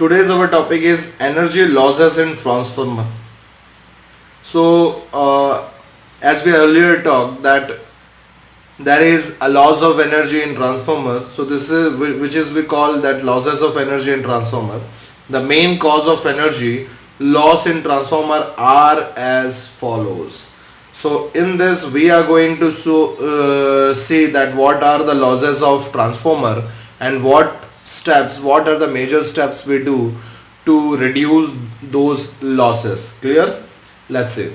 today's our topic is energy losses in transformer. So, as we earlier talked that there is a loss of energy in transformer. So this is which is we call that losses of energy in transformer. The main cause of energy loss in transformer are as follows. So in this we are going to see that what are the losses of transformer and what are the major steps we do to reduce those losses. Clear? Let's see.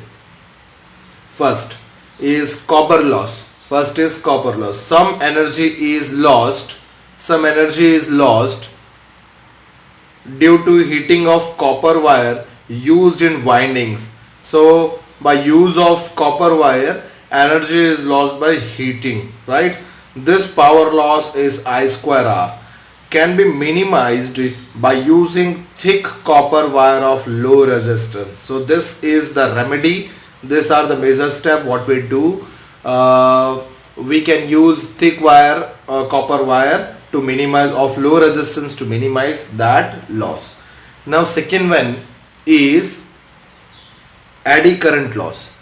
First is copper loss. First is copper loss. Some energy is lost. Some energy is lost due to heating of copper wire used in windings. So by use of copper wire, energy is lost by heating, right? This power loss is I square R. Can be minimized by using thick copper wire of low resistance. So this is the remedy. These are the major step what we do. We can use thick wire, copper wire to minimize of low resistance to minimize that loss. Now second one is eddy current loss.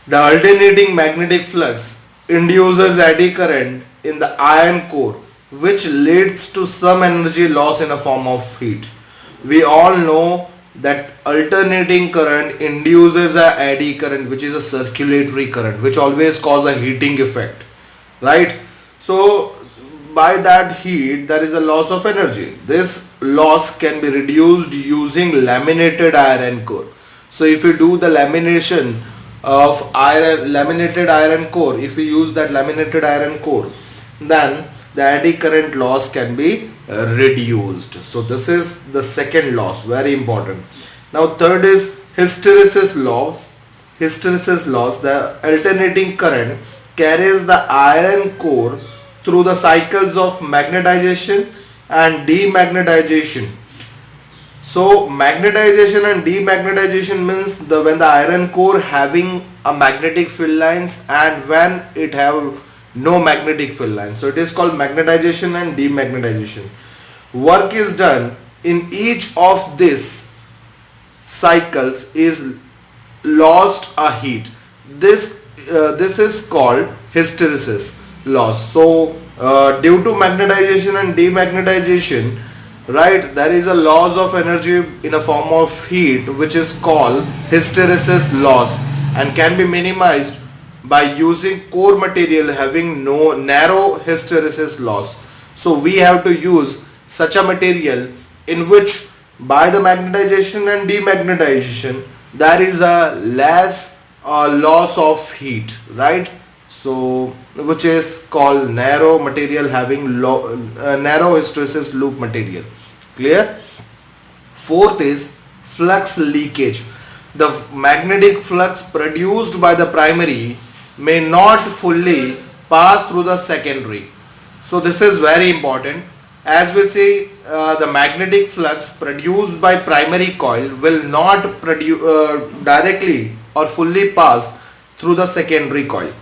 The alternating magnetic flux induces eddy current in the iron core, which leads to some energy loss in a form of heat. We all know that alternating current induces a eddy current, which is a circulatory current, which always cause a heating effect, right? So by that heat there is a loss of energy. This loss can be reduced using laminated iron core. So if you do the lamination of laminated iron core, if you use that laminated iron core, then the eddy current loss can be reduced. So this is the second loss, very important. Now third is hysteresis loss. Hysteresis loss, the alternating current carries the iron core through the cycles of magnetization and demagnetization. So magnetization and demagnetization means when the iron core having a magnetic field lines and when it have no magnetic field lines. So it is called magnetization and demagnetization. Work is done in each of these cycles is lost a heat. This is called hysteresis loss. So due to magnetization and demagnetization, right, there is a loss of energy in a form of heat which is called hysteresis loss and can be minimized by using core material having no narrow hysteresis loss. So we have to use such a material in which by the magnetization and demagnetization there is a less loss of heat, right? So which is called narrow material having narrow hysteresis loop material. Clear? Fourth is flux leakage. The magnetic flux produced by the primary may not fully pass through the secondary. So this is very important. As we see, the magnetic flux produced by primary coil will not directly or fully pass through the secondary coil.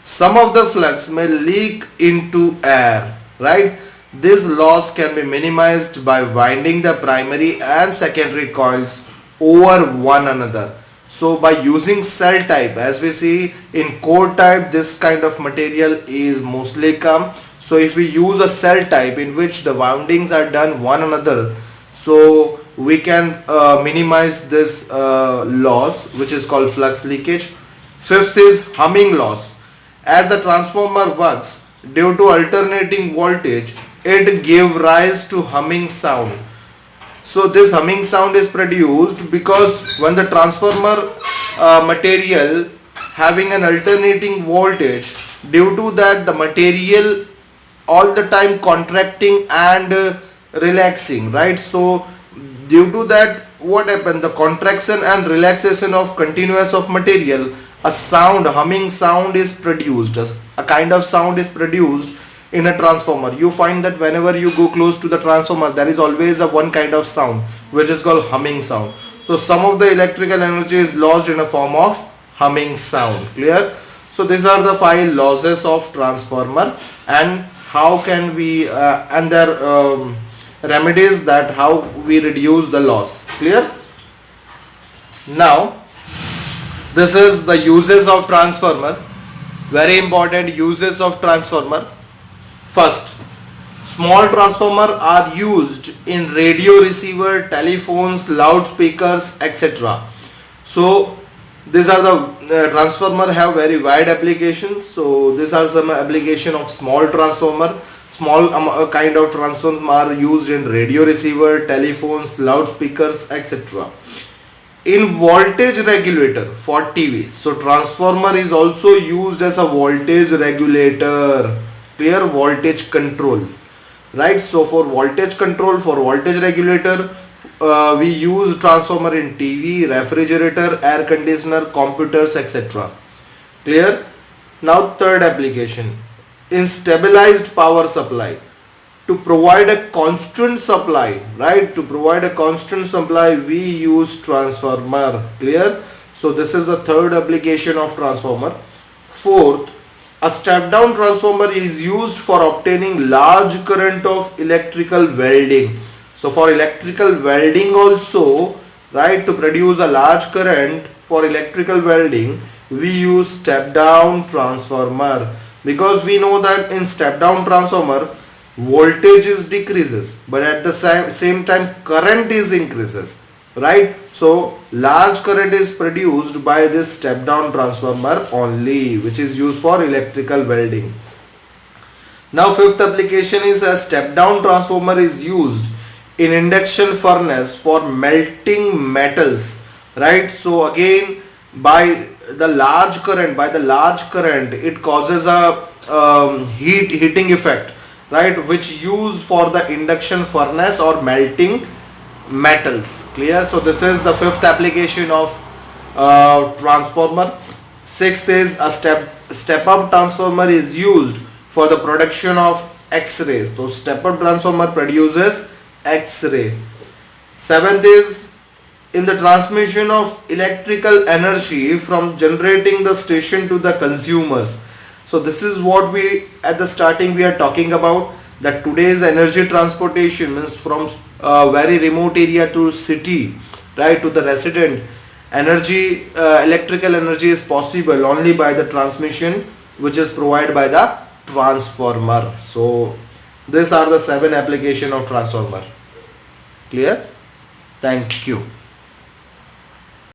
Some of the flux may leak into air, right? This loss can be minimized by winding the primary and secondary coils over one another. So by using cell type, as we see in core type, this kind of material is mostly come. So if we use a cell type in which the woundings are done one another, so we can minimize this loss, which is called flux leakage. Fifth is humming loss. As the transformer works due to alternating voltage, it gives rise to humming sound. So this humming sound is produced because when the transformer material having an alternating voltage, due to that the material all the time contracting and relaxing, right? So due to that what happened, the contraction and relaxation of continuous of material, a sound, humming sound is produced. A kind of sound is produced in a transformer. You find that whenever you go close to the transformer, there is always a one kind of sound which is called humming sound. So some of the electrical energy is lost in a form of humming sound. Clear? So these are the 5 losses of transformer and how can we and their remedies that how we reduce the loss. Clear? Now this is the uses of transformer. Very important uses of transformer. First, small transformer are used in radio receiver, telephones, loudspeakers, etc. So these are the transformer have very wide applications. So these are some application of small transformer. Small kind of transformer are used in radio receiver, telephones, loudspeakers, etc. In voltage regulator for TV. So transformer is also used as a voltage regulator. Clear? Voltage control, right? So for voltage control, for voltage regulator, we use transformer in TV, refrigerator, air conditioner, computers, etc. Clear? Now third application, in stabilized power supply, to provide a constant supply, right? To provide a constant supply, we use transformer. Clear? So this is the third application of transformer. Fourth, a step down transformer is used for obtaining large current of electrical welding. So for electrical welding also, right, to produce a large current for electrical welding, we use step down transformer, because we know that in step down transformer voltage is decreases, but at the same time current is increases, right? So large current is produced by this step down transformer only, which is used for electrical welding. Now fifth application is a step down transformer is used in induction furnace for melting metals, right? So again, by the large current it causes a heating effect, right, which used for the induction furnace or melting metals. Clear? So this is the fifth application of transformer. Sixth is a step up transformer is used for the production of X-rays. So step up transformer produces X-ray. Seventh is in the transmission of electrical energy from generating the station to the consumers. So this is what we at the starting we are talking about, that today's energy transportation is from very remote area to city, right, to the resident. Energy, electrical energy is possible only by the transmission which is provided by the transformer. So these are the 7 application of transformer. Clear? Thank you.